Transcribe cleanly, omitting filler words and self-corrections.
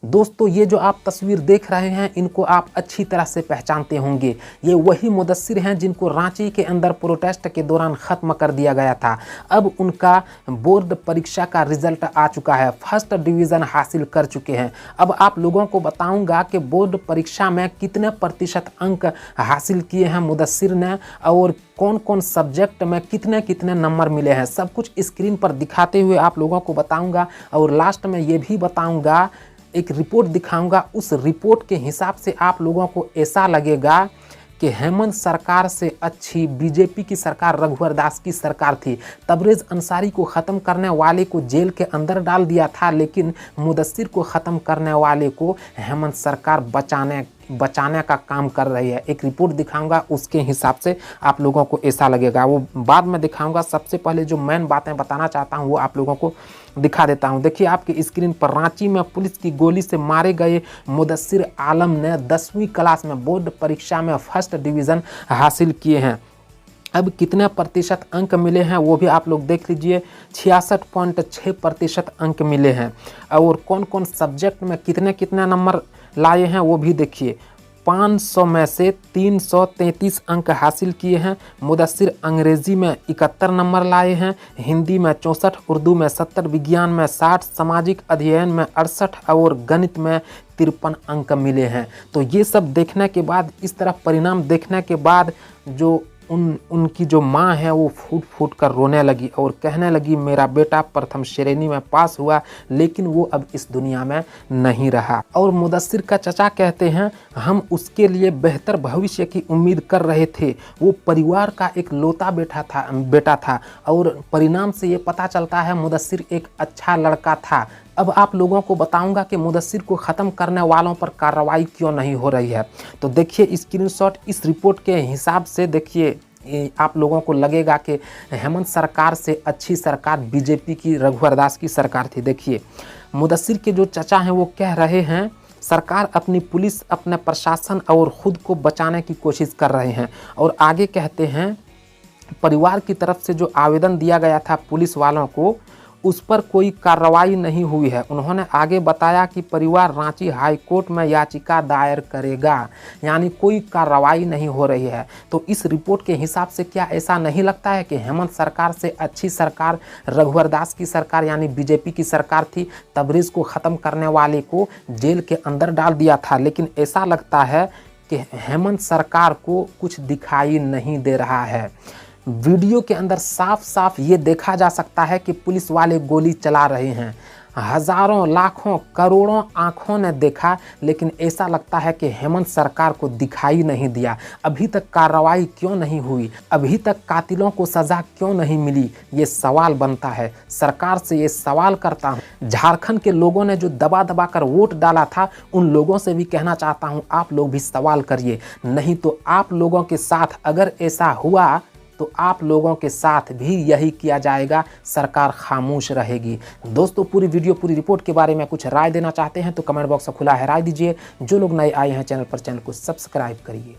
दोस्तों ये जो आप तस्वीर देख रहे हैं इनको आप अच्छी तरह से पहचानते होंगे। ये वही मुदस्सिर हैं जिनको रांची के अंदर प्रोटेस्ट के दौरान ख़त्म कर दिया गया था। अब उनका बोर्ड परीक्षा का रिजल्ट आ चुका है, फर्स्ट डिवीज़न हासिल कर चुके हैं। अब आप लोगों को बताऊंगा कि बोर्ड परीक्षा में कितने प्रतिशत अंक हासिल किए हैं मुदस्सिर ने और कौन कौन सब्जेक्ट में कितने कितने नंबर मिले हैं, सब कुछ स्क्रीन पर दिखाते हुए आप लोगों को बताऊंगा। और लास्ट में ये भी बताऊंगा, एक रिपोर्ट दिखाऊंगा, उस रिपोर्ट के हिसाब से आप लोगों को ऐसा लगेगा कि हेमंत सरकार से अच्छी बीजेपी की सरकार रघुवर दास की सरकार थी। तबरेज़ अंसारी को ख़त्म करने वाले को जेल के अंदर डाल दिया था, लेकिन मुदस्सिर को ख़त्म करने वाले को हेमंत सरकार बचाने का काम कर रही है। एक रिपोर्ट दिखाऊंगा, उसके हिसाब से आप लोगों को ऐसा लगेगा, वो बाद में दिखाऊंगा। सबसे पहले जो मेन बातें बताना चाहता हूं वो आप लोगों को दिखा देता हूं। देखिए आपके स्क्रीन पर, रांची में पुलिस की गोली से मारे गए मुदस्सिर आलम ने 10वीं क्लास में बोर्ड परीक्षा में फर्स्ट डिवीज़न हासिल किए हैं। अब कितने प्रतिशत अंक मिले हैं वो भी आप लोग देख लीजिए, 66.6% अंक मिले हैं। और कौन कौन सब्जेक्ट में कितने कितने नंबर लाए हैं वो भी देखिए। 500 में से 333 अंक हासिल किए हैं मुदस्सिर। अंग्रेज़ी में 71 नंबर लाए हैं, हिंदी में 64, उर्दू में 70, विज्ञान में 60, सामाजिक अध्ययन में 68 और गणित में 53 अंक मिले हैं। तो ये सब देखने के बाद, इस तरह परिणाम देखने के बाद जो उनकी जो माँ है वो फूट फूट कर रोने लगी और कहने लगी मेरा बेटा प्रथम श्रेणी में पास हुआ, लेकिन वो अब इस दुनिया में नहीं रहा। और मुदस्सिर का चचा कहते हैं हम उसके लिए बेहतर भविष्य की उम्मीद कर रहे थे, वो परिवार का एक लौता बेटा था और परिणाम से ये पता चलता है मुदस्सिर एक अच्छा लड़का था। अब आप लोगों को बताऊंगा कि मुदस्सिर को ख़त्म करने वालों पर कार्रवाई क्यों नहीं हो रही है। तो देखिए स्क्रीनशॉट, इस रिपोर्ट के हिसाब से देखिए आप लोगों को लगेगा कि हेमंत सरकार से अच्छी सरकार बीजेपी की रघुवर दास की सरकार थी। देखिए मुदस्सिर के जो चचा हैं वो कह रहे हैं सरकार अपनी पुलिस, अपने प्रशासन और ख़ुद को बचाने की कोशिश कर रहे हैं। और आगे कहते हैं परिवार की तरफ से जो आवेदन दिया गया था पुलिस वालों को, उस पर कोई कार्रवाई नहीं हुई है। उन्होंने आगे बताया कि परिवार रांची हाई कोर्ट में याचिका दायर करेगा, यानी कोई कार्रवाई नहीं हो रही है। तो इस रिपोर्ट के हिसाब से क्या ऐसा नहीं लगता है कि हेमंत सरकार से अच्छी सरकार रघुवर दास की सरकार यानी बीजेपी की सरकार थी? तबरेज़ को ख़त्म करने वाले को जेल के अंदर डाल दिया था, लेकिन ऐसा लगता है कि हेमंत सरकार को कुछ दिखाई नहीं दे रहा है। वीडियो के अंदर साफ साफ ये देखा जा सकता है कि पुलिस वाले गोली चला रहे हैं। हज़ारों, लाखों, करोड़ों आंखों ने देखा, लेकिन ऐसा लगता है कि हेमंत सरकार को दिखाई नहीं दिया। अभी तक कार्रवाई क्यों नहीं हुई? अभी तक कातिलों को सज़ा क्यों नहीं मिली? ये सवाल बनता है। सरकार से ये सवाल करता हूँ। झारखंड के लोगों ने जो दबा दबा कर वोट डाला था, उन लोगों से भी कहना चाहता हूँ आप लोग भी सवाल करिए, नहीं तो आप लोगों के साथ अगर ऐसा हुआ तो आप लोगों के साथ भी यही किया जाएगा, सरकार खामोश रहेगी। दोस्तों पूरी वीडियो, पूरी रिपोर्ट के बारे में कुछ राय देना चाहते हैं तो कमेंट बॉक्स खुला है, राय दीजिए। जो लोग नए आए हैं चैनल पर, चैनल को सब्सक्राइब करिए।